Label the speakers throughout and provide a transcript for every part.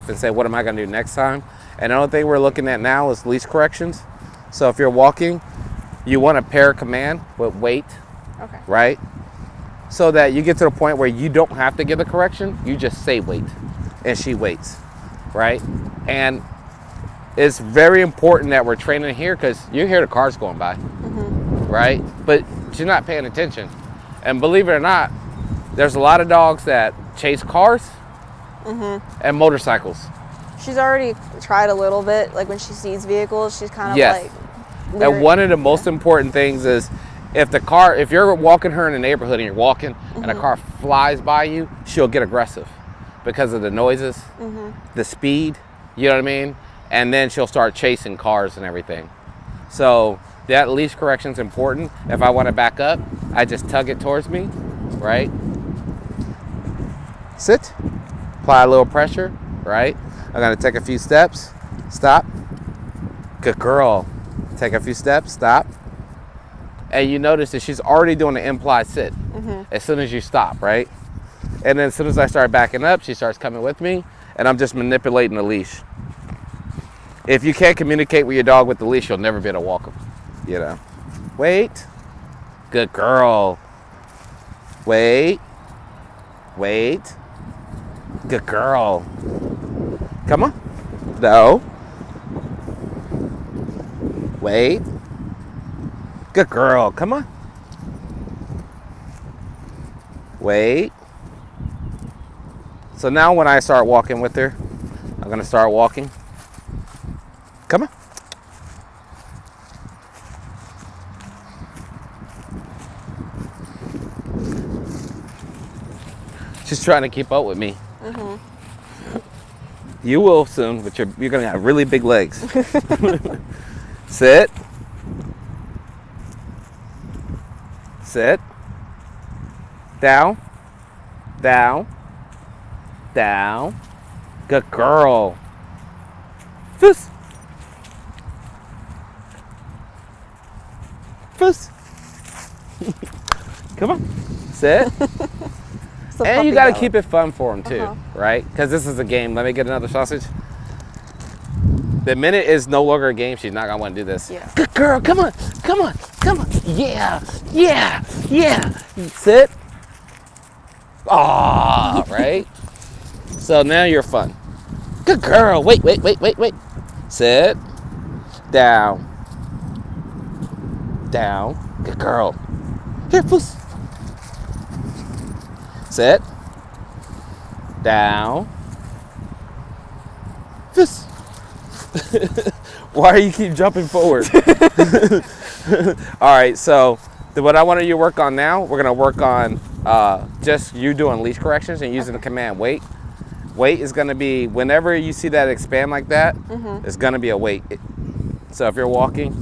Speaker 1: and say, what am I going to do next time? And the only thing we're looking at now is leash corrections. So if you're walking, you want to pair command with wait,
Speaker 2: Okay.
Speaker 1: right? So that you get to the point where you don't have to give the correction, you just say wait, and she waits, right? And it's very important that we're training here because you hear the cars going by, right? But she's not paying attention. And believe it or not, there's a lot of dogs that chase cars and motorcycles.
Speaker 2: She's already tried a little bit, like when she sees vehicles, she's kind of
Speaker 1: Yes.
Speaker 2: like...
Speaker 1: And one of the most important things is if you're walking her in the neighborhood and you're walking and a car flies by you, she'll get aggressive because of the noises, the speed, you know what I mean? And then she'll start chasing cars and everything. So that leash correction is important. If I want to back up, I just tug it towards me, right? Sit, apply a little pressure, right? I'm gonna take a few steps, stop. Good girl. Take a few steps, stop. And you notice that she's already doing the implied sit as soon as you stop, right? And then as soon as I start backing up, she starts coming with me, and I'm just manipulating the leash. If you can't communicate with your dog with the leash, you'll never be able to walk him, you know. Wait. Good girl. Wait. Wait. Good girl. Come on. No. Wait. Good girl. Come on. Wait. So now when I start walking with her, I'm going to start walking. Come on. She's trying to keep up with me. You will soon, but you're going to have really big legs. Sit. Sit. Down. Down. Down. Good girl. Fuss. Fuss. Come on. Sit. And you got to keep it fun for them too, right? Because this is a game. Let me get another sausage. The minute is no longer a game, she's not going to want to do this.
Speaker 2: Yeah.
Speaker 1: Good girl. Come on. Come on. Come on. Yeah. Yeah. Yeah. Sit. Ah, right? So now you're fun. Good girl. Wait, wait, wait, wait, wait. Sit. Down. Down. Good girl. Here, puss. Sit. Down. Puss. Why do you keep jumping forward? All right, so what I want you to work on now, we're going to work on just you doing leash corrections and using the command wait. Wait is going to be whenever you see that expand like that, it's going to be a wait. So if you're walking,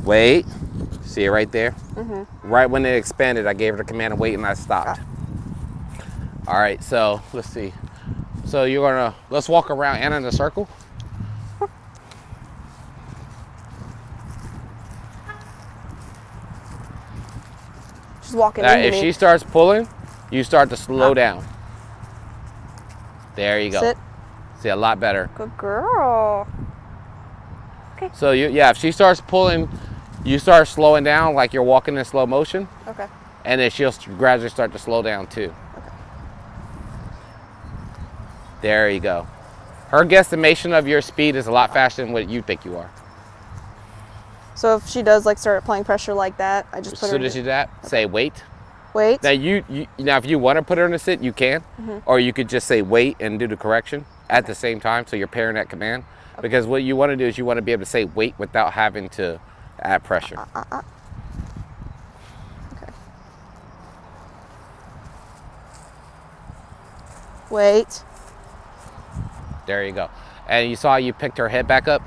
Speaker 1: wait. See it right there? Right when it expanded, I gave her the command to wait and I stopped. All right, so let's see. So let's walk around Anna in a circle.
Speaker 2: She's walking
Speaker 1: Now,
Speaker 2: into
Speaker 1: if
Speaker 2: me.
Speaker 1: she starts pulling, you start to slow down. There you go.
Speaker 2: Sit.
Speaker 1: See, a lot better.
Speaker 2: Good girl. Okay.
Speaker 1: So if she starts pulling, you start slowing down like you're walking in slow motion.
Speaker 2: Okay.
Speaker 1: And then she'll gradually start to slow down too.
Speaker 2: Okay.
Speaker 1: There you go. Her guesstimation of your speed is a lot faster than what you think you are.
Speaker 2: So if she does like start applying pressure like that, I just
Speaker 1: As
Speaker 2: put her
Speaker 1: soon as you do that, say wait.
Speaker 2: wait.
Speaker 1: Now now if you want to put her in a sit, you can, or you could just say wait and do the correction at the same time. So you're pairing that command, because what you want to do is you want to be able to say wait without having to add pressure.
Speaker 2: Okay. Wait.
Speaker 1: There you go. And you saw you picked her head back up?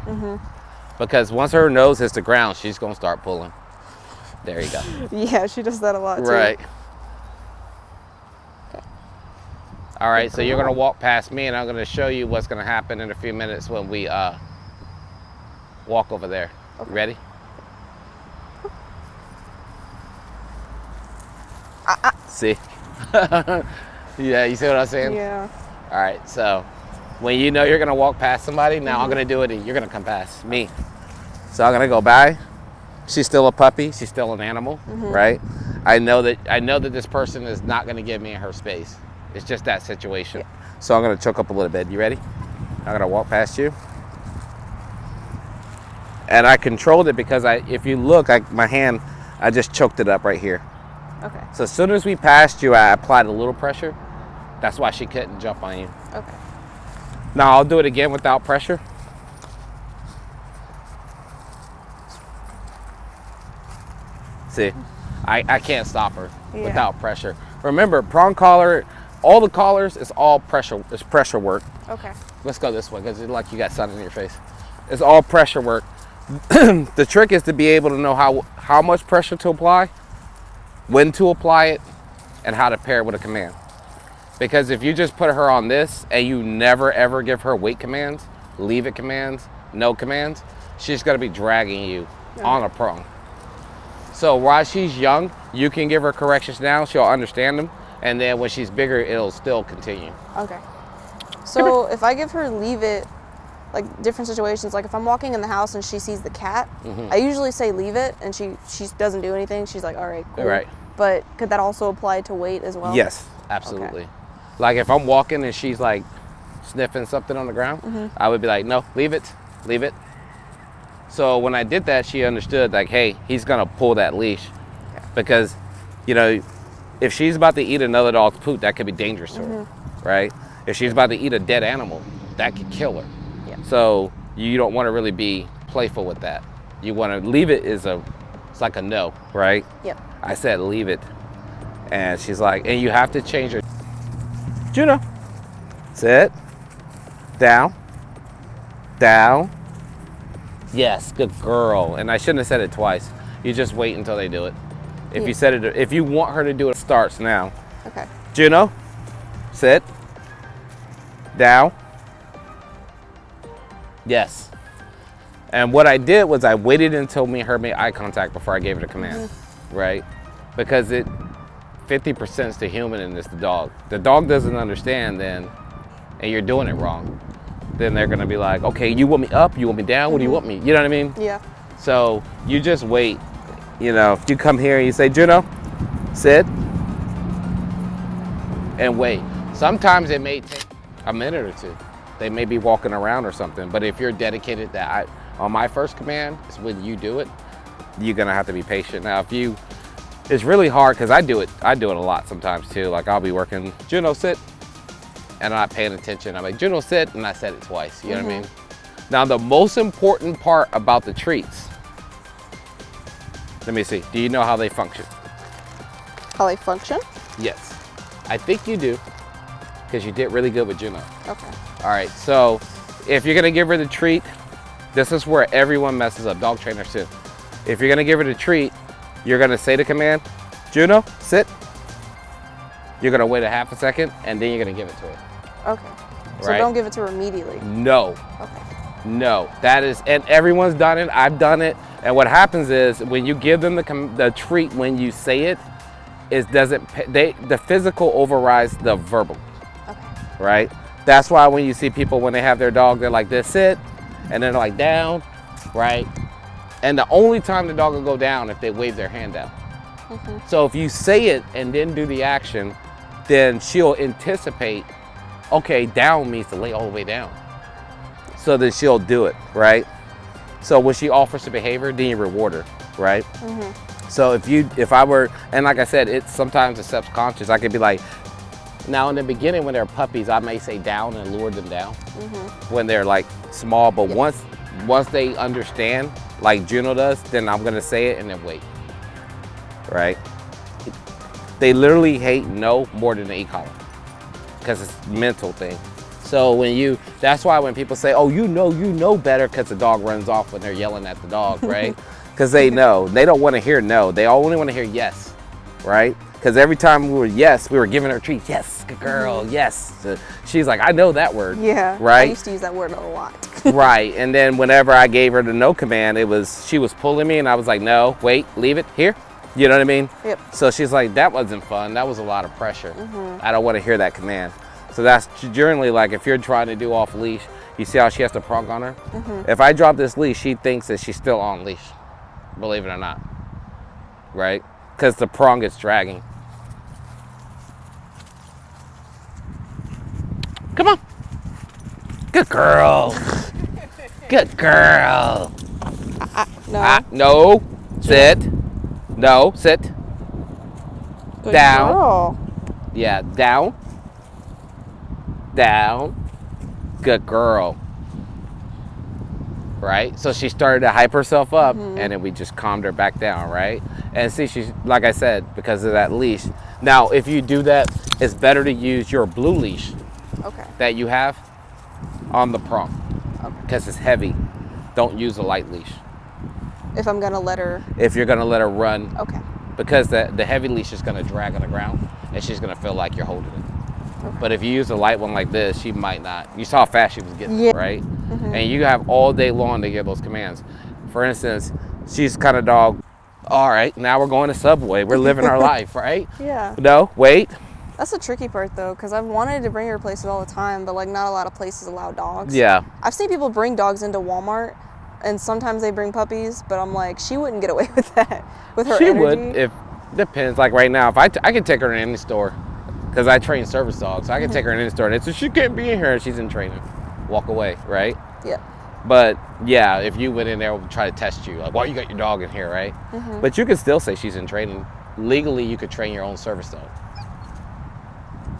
Speaker 1: Because once her nose hits the ground, she's going to start pulling. There you go.
Speaker 2: Yeah, she does that a lot too.
Speaker 1: Right.
Speaker 2: Okay.
Speaker 1: All right, so you're going to walk past me, and I'm going to show you what's going to happen in a few minutes when we walk over there.
Speaker 2: Okay.
Speaker 1: Ready? See? Yeah, you see what I'm saying?
Speaker 2: Yeah.
Speaker 1: All right, so When you know you're gonna walk past somebody, now I'm gonna do it and you're gonna come past me. So I'm gonna go by. She's still a puppy, she's still an animal, right? I know that this person is not gonna give me her space. It's just that situation. Yeah. So I'm gonna choke up a little bit. You ready? I'm gonna walk past you. And I controlled it because if you look, my hand, I just choked it up right here.
Speaker 2: Okay.
Speaker 1: So as soon as we passed you, I applied a little pressure. That's why she couldn't jump on you.
Speaker 2: Okay.
Speaker 1: Now I'll do it again without pressure. See, I can't stop her without pressure. Remember, prong collar, all the collars is all pressure. It's pressure work.
Speaker 2: Okay.
Speaker 1: Let's go this way because it's like you got sun in your face. It's all pressure work. The trick is to be able to know how much pressure to apply, when to apply it, and how to pair it with a command. Because if you just put her on this and you never ever give her wait commands, leave it commands, no commands, she's gonna be dragging you on a prong. So while she's young, you can give her corrections now, she'll understand them, and then when she's bigger, it'll still continue.
Speaker 2: Okay. So if I give her leave it, like different situations, like if I'm walking in the house and she sees the cat, I usually say leave it, and she doesn't do anything. She's like, all right, cool.
Speaker 1: Right.
Speaker 2: But could that also apply to wait as well?
Speaker 1: Yes, absolutely. Okay. Like if I'm walking and she's like sniffing something on the ground, I would be like, no, leave it, leave it. So when I did that, she understood like, hey, he's gonna pull that leash. Because, you know, if she's about to eat another dog's poop, that could be dangerous to her, right? If she's about to eat a dead animal, that could kill her. Yeah. So you don't want to really be playful with that. You want to leave it it's like a no, right?
Speaker 2: Yep.
Speaker 1: I said leave it, and she's like, and you have to change her. Juno, sit, down, down. Yes, good girl. And I shouldn't have said it twice. You just wait until they do it. If you said it, if you want her to do it, it starts now.
Speaker 2: Okay.
Speaker 1: Juno, sit, down. Yes. And what I did was I waited until me and her made eye contact before I gave her the command, right? Because 50% is the human and it's the dog. The dog doesn't understand then, and you're doing it wrong. Then they're gonna be like, okay, you want me up? You want me down? What do you want me? You know what I mean?
Speaker 2: Yeah.
Speaker 1: So you just wait. You know, if you come here and you say, Juno, sit, and wait. Sometimes it may take a minute or two. They may be walking around or something, but if you're dedicated that on my first command is when you do it, you're gonna have to be patient. Now, it's really hard because I do it a lot sometimes too. Like I'll be working, Juno, sit, and I'm not paying attention. I'm like, Juno, sit, and I said it twice, you know what I mean? Now, the most important part about the treats, let me see, do you know how they function?
Speaker 2: How they function?
Speaker 1: Yes, I think you do, because you did really good with Juno.
Speaker 2: Okay.
Speaker 1: All right, so if you're gonna give her the treat, this is where everyone messes up, dog trainers too. If you're gonna give her the treat, you're gonna say the command, Juno, sit. You're gonna wait a half a second, and then you're gonna give it to her.
Speaker 2: Okay. So
Speaker 1: right?
Speaker 2: Don't give it to her immediately.
Speaker 1: No.
Speaker 2: Okay.
Speaker 1: No, that is, and everyone's done it, I've done it, and what happens is when you give them the treat when you say it, the physical overrides the verbal.
Speaker 2: Okay.
Speaker 1: Right? That's why when you see people, when they have their dog, they're like this, sit, and then they're like down, right? And the only time the dog will go down if they wave their hand down. So if you say it and then do the action, then she'll anticipate, okay, down means to lay all the way down. So then she'll do it, right? So when she offers the behavior, then you reward her, right? So if I were, and like I said, sometimes it's subconscious. I could be like, now in the beginning when they're puppies, I may say down and lure them down when they're like small, but once they understand, like Juno does, then I'm gonna say it and then wait, right? They literally hate no more than the e-collar because it's a mental thing. So that's why when people say, oh, you know better, because the dog runs off when they're yelling at the dog, right? Because they know. They don't want to hear no. They only want to hear yes, right? Because every time we were giving her a treat. Yes, good girl, yes. So she's like, I know that word.
Speaker 2: Yeah,
Speaker 1: right?
Speaker 2: I used to use that word a lot.
Speaker 1: Right, and then whenever I gave her the no command, she was pulling me and I was like, no, wait, leave it, here. You know what I mean?
Speaker 2: Yep.
Speaker 1: So she's like, that wasn't fun. That was a lot of pressure. I don't want to hear that command. So that's generally like if you're trying to do off leash, you see how she has the prong on her? If I drop this leash, she thinks that she's still on leash, believe it or not, right? Because the prong is dragging. Come on. Good girl. Good girl.
Speaker 2: No.
Speaker 1: No. Sit. No. Sit.
Speaker 2: Good
Speaker 1: Down.
Speaker 2: girl.
Speaker 1: Yeah. Down. Down. Good girl. Right? So she started to hype herself up, and then we just calmed her back down, right? And see, she's, like I said, because of that leash. Now, if you do that, it's better to use your blue leash that you have on the prong because it's heavy. Don't use a light leash.
Speaker 2: If I'm gonna let her.
Speaker 1: If you're gonna let her run.
Speaker 2: Okay.
Speaker 1: Because the heavy leash is gonna drag on the ground, and she's gonna feel like you're holding it. But if you use a light one like this, she might not. You saw how fast she was getting, right? And you have all day long to give those commands. For instance, she's kind of dog, all right, now we're going to Subway. We're living our life, right?
Speaker 2: Yeah.
Speaker 1: No, wait.
Speaker 2: That's the tricky part though, because I've wanted to bring her places all the time, but like not a lot of places allow dogs.
Speaker 1: Yeah.
Speaker 2: I've seen people bring dogs into Walmart, and sometimes they bring puppies, but I'm like, she wouldn't get away with that with her
Speaker 1: She
Speaker 2: energy.
Speaker 1: would, if, depends. Like right now, if I can take her to any store, because I train service dogs, so I can take her in any store, and it's, she can't be in here, and she's in training. Walk away, right?
Speaker 2: Yeah.
Speaker 1: But yeah, if you went in there and try to test you, like, why you got your dog in here, right? But you could still say she's in training. Legally, you could train your own service dog,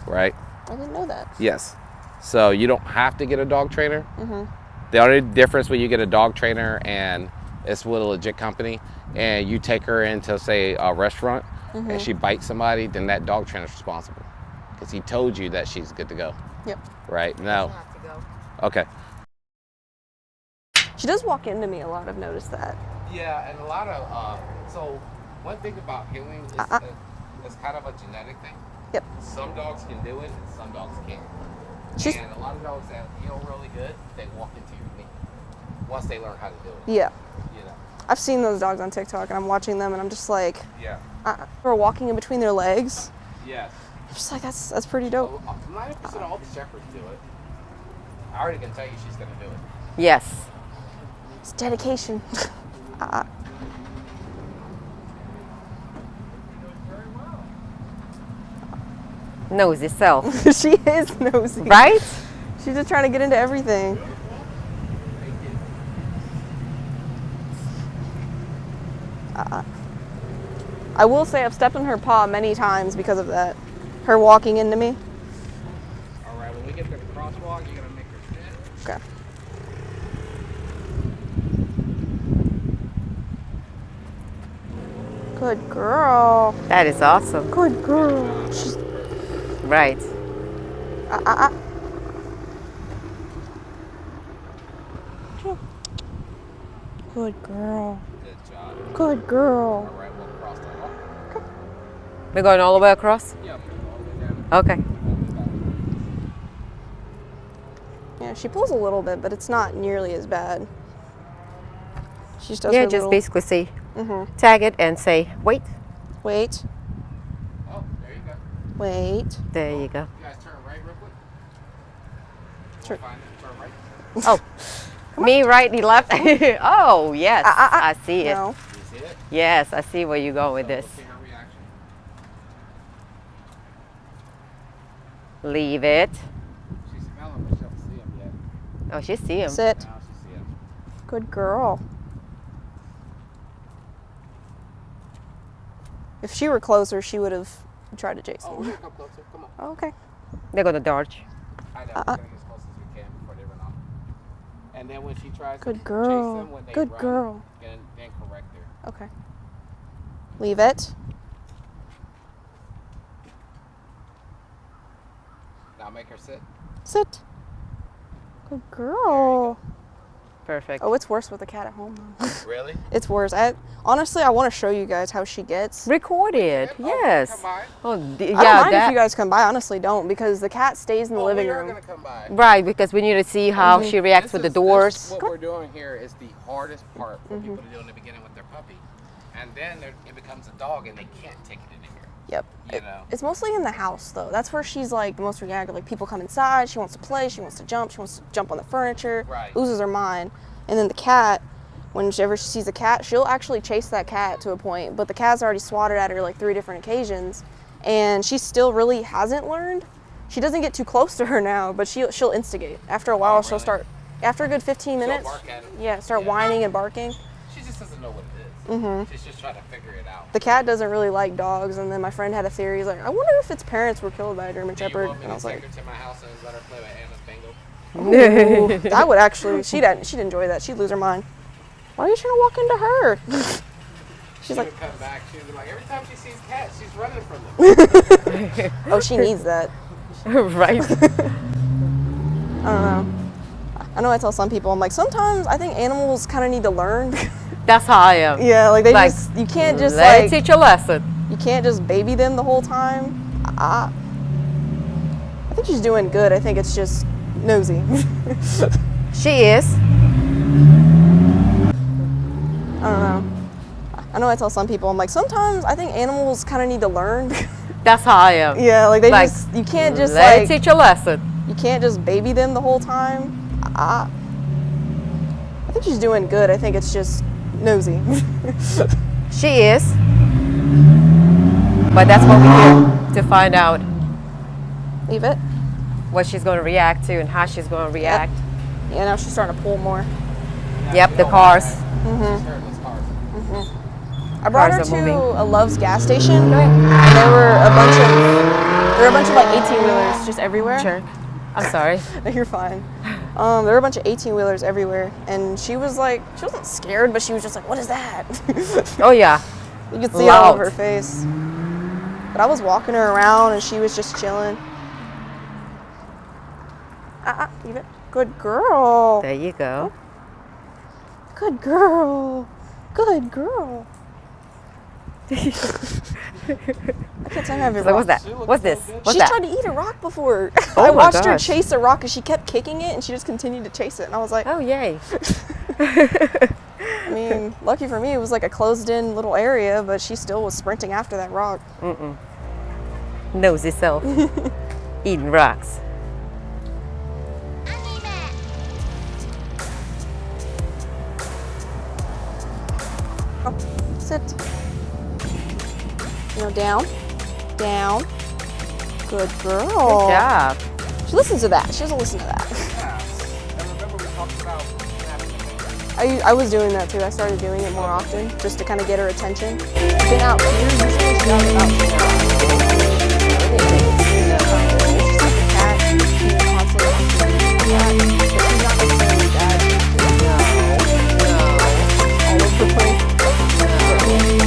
Speaker 1: right?
Speaker 2: I didn't know that.
Speaker 1: Yes. So you don't have to get a dog trainer. The only difference when you get a dog trainer and it's with a legit company, and you take her into, say, a restaurant, and she bites somebody, then that dog trainer's responsible because he told you that she's good to go.
Speaker 2: Yep.
Speaker 1: Right? No. Okay.
Speaker 2: She does walk into me a lot. I've noticed that.
Speaker 1: Yeah, and a lot of so one thing about healing is it's kind of a genetic thing.
Speaker 2: Yep.
Speaker 1: Some dogs can do it, and some dogs can't. And a lot of dogs that heal really good, they walk into your knee once they learn how to do it.
Speaker 2: Yeah.
Speaker 1: You know.
Speaker 2: I've seen those dogs on TikTok, and I'm watching them, and I'm just like,
Speaker 1: Yeah.
Speaker 2: Or walking in between their legs.
Speaker 1: Yes.
Speaker 2: I'm just like, that's pretty dope.
Speaker 1: 90% of all the shepherds do it. I already can tell you she's gonna do it.
Speaker 3: Yes.
Speaker 2: It's dedication.
Speaker 3: Nosy self.
Speaker 2: She is nosy.
Speaker 3: Right?
Speaker 2: She's just trying to get into everything. I will say I've stepped on her paw many times because of that. Her walking into me.
Speaker 1: All right, when we get to the crosswalk, you're gonna make her sit.
Speaker 2: Okay. Good girl.
Speaker 3: That is awesome.
Speaker 2: Good girl. She's
Speaker 3: Right.
Speaker 2: Good girl.
Speaker 1: Good job.
Speaker 2: Good girl.
Speaker 1: All right, we'll cross the walk.
Speaker 3: We're going all the way across?
Speaker 1: Yeah, all the way down.
Speaker 3: Okay.
Speaker 2: Yeah, she pulls a little bit, but it's not nearly as bad. She just does
Speaker 3: Yeah,
Speaker 2: her
Speaker 3: just
Speaker 2: little...
Speaker 3: basically say, tag it and say, wait.
Speaker 2: Wait.
Speaker 1: Oh, there you go.
Speaker 2: Wait.
Speaker 3: There you go.
Speaker 1: You guys turn right real quick.
Speaker 2: Sure.
Speaker 1: Find it, turn right.
Speaker 3: Oh, me right, he left. Oh, yes, I see it.
Speaker 2: No.
Speaker 1: You see it?
Speaker 3: Yes, I see where you're going with this.
Speaker 1: Let's see her reaction.
Speaker 3: Leave it.
Speaker 1: She's smelling, but she doesn't see him yet.
Speaker 3: Oh, she see him.
Speaker 2: Sit.
Speaker 1: Now she see him.
Speaker 2: Good girl. If she were closer, she would have tried to chase
Speaker 1: Oh,
Speaker 2: me.
Speaker 1: we're gonna come closer. Come on.
Speaker 2: Oh, okay.
Speaker 3: They're gonna dodge.
Speaker 1: I know. We're gonna get as close as we can before they run off. And then when she tries
Speaker 2: Good
Speaker 1: to chase
Speaker 2: girl.
Speaker 1: them, when they
Speaker 2: Good
Speaker 1: run,
Speaker 2: girl.
Speaker 1: then correct her.
Speaker 2: Okay. Leave it.
Speaker 1: Now make her sit.
Speaker 2: Sit. Good girl.
Speaker 3: Perfect.
Speaker 2: Oh, it's worse with the cat at home though.
Speaker 1: Really?
Speaker 2: It's worse. Honestly, I want to show you guys how she gets.
Speaker 3: Recorded. Yes.
Speaker 1: Come by.
Speaker 3: Oh,
Speaker 2: I don't
Speaker 3: yeah,
Speaker 2: mind if
Speaker 3: that.
Speaker 2: you guys come by. Honestly, don't, because the cat stays in the living
Speaker 1: we are
Speaker 2: room.
Speaker 1: gonna come by.
Speaker 3: Right, because we need to see how she reacts with the doors.
Speaker 1: What we're doing here is the hardest part for people to do in the beginning with their puppy. And then it becomes a dog and they can't take it in here.
Speaker 2: Yep.
Speaker 1: You know.
Speaker 2: It's mostly in the house though. That's where she's like the most reactive. Like people come inside, she wants to play, she wants to jump on the furniture,
Speaker 1: Right.
Speaker 2: loses her mind. And then the cat, whenever she sees a cat, she'll actually chase that cat to a point. But the cat's already swatted at her like 3 different occasions, and she still really hasn't learned. She doesn't get too close to her now, but she'll instigate. After a while,
Speaker 1: Oh,
Speaker 2: she'll
Speaker 1: really?
Speaker 2: start. After a good 15 minutes,
Speaker 1: bark at him.
Speaker 2: start whining and barking.
Speaker 1: She just doesn't know what it is.
Speaker 2: Mm-hmm.
Speaker 1: She's just trying to figure it out.
Speaker 2: The cat doesn't really like dogs, and then my friend had a theory. He's like, I wonder if its parents were killed by a German
Speaker 1: Do you
Speaker 2: Shepherd.
Speaker 1: want me
Speaker 2: And I was
Speaker 1: to
Speaker 2: like,
Speaker 1: take her to my house and let her play with Anna's bingo?
Speaker 2: ooh, that would actually, she'd enjoy that. She'd lose her mind. Why are you trying to walk into her?
Speaker 1: She
Speaker 2: She's like,
Speaker 1: would come back. She would be like, every time she sees cats, she's running from them.
Speaker 2: oh, she needs that.
Speaker 3: Right.
Speaker 2: I don't know. I know I tell some people, I'm like, sometimes I think animals kind of need to learn.
Speaker 3: That's how I am.
Speaker 2: Yeah, like
Speaker 3: Like,
Speaker 2: you can't just
Speaker 3: Let
Speaker 2: like,
Speaker 3: it teach a lesson.
Speaker 2: you can't just baby them the whole time. I think she's doing good. I think it's just nosy.
Speaker 3: She is.
Speaker 2: I don't know. I know I tell some people, I'm like, sometimes I think animals kind of need to learn.
Speaker 3: That's how I am.
Speaker 2: Yeah, like
Speaker 3: Like,
Speaker 2: you can't just
Speaker 3: Let
Speaker 2: like,
Speaker 3: it teach a lesson.
Speaker 2: you can't just baby them the whole time. I think she's doing good. I think it's just nosy.
Speaker 3: She is. But that's what we're here to find out
Speaker 2: Leave it.
Speaker 3: what she's going to react to and how she's going to react.
Speaker 2: Yeah, now she's starting to pull more.
Speaker 3: Yep, the cars.
Speaker 1: She's heard those cars.
Speaker 2: I brought her
Speaker 3: Cars
Speaker 2: to
Speaker 3: are moving.
Speaker 2: a Love's gas station, and there were a bunch of like 18-wheelers just everywhere.
Speaker 3: Sure. I'm sorry.
Speaker 2: You're fine. There were a bunch of 18-wheelers everywhere, and she wasn't scared, but she was just like, "What is that?"
Speaker 3: Oh, yeah.
Speaker 2: You could see it all over
Speaker 3: Loud.
Speaker 2: her face. But I was walking her around, and she was just chilling. Leave it. Good girl.
Speaker 3: There you go.
Speaker 2: Good girl. Good girl. I can't tell you every
Speaker 3: So what's
Speaker 2: rock.
Speaker 3: that? What's this? What's
Speaker 2: She
Speaker 3: that?
Speaker 2: tried to eat a rock before.
Speaker 3: Oh
Speaker 2: I
Speaker 3: my
Speaker 2: watched her
Speaker 3: gosh.
Speaker 2: chase a rock, and she kept kicking it, and she just continued to chase it. And I was like,
Speaker 3: Oh, yay.
Speaker 2: I mean, lucky for me, it was like a closed-in little area, but she still was sprinting after that rock.
Speaker 3: Nosy self. Eating rocks.
Speaker 2: Sit. Down. Down. Good girl.
Speaker 3: Good job.
Speaker 2: She listens to that. She doesn't listen to that.
Speaker 1: Yeah. And remember we talked about snapping the finger?
Speaker 2: I was doing that too. I started doing it more often just to kind of get her attention. She's been out here. Usually she's out about She sees the cat. She's constantly acting. But she's not necessarily bad. All over the place. Yeah.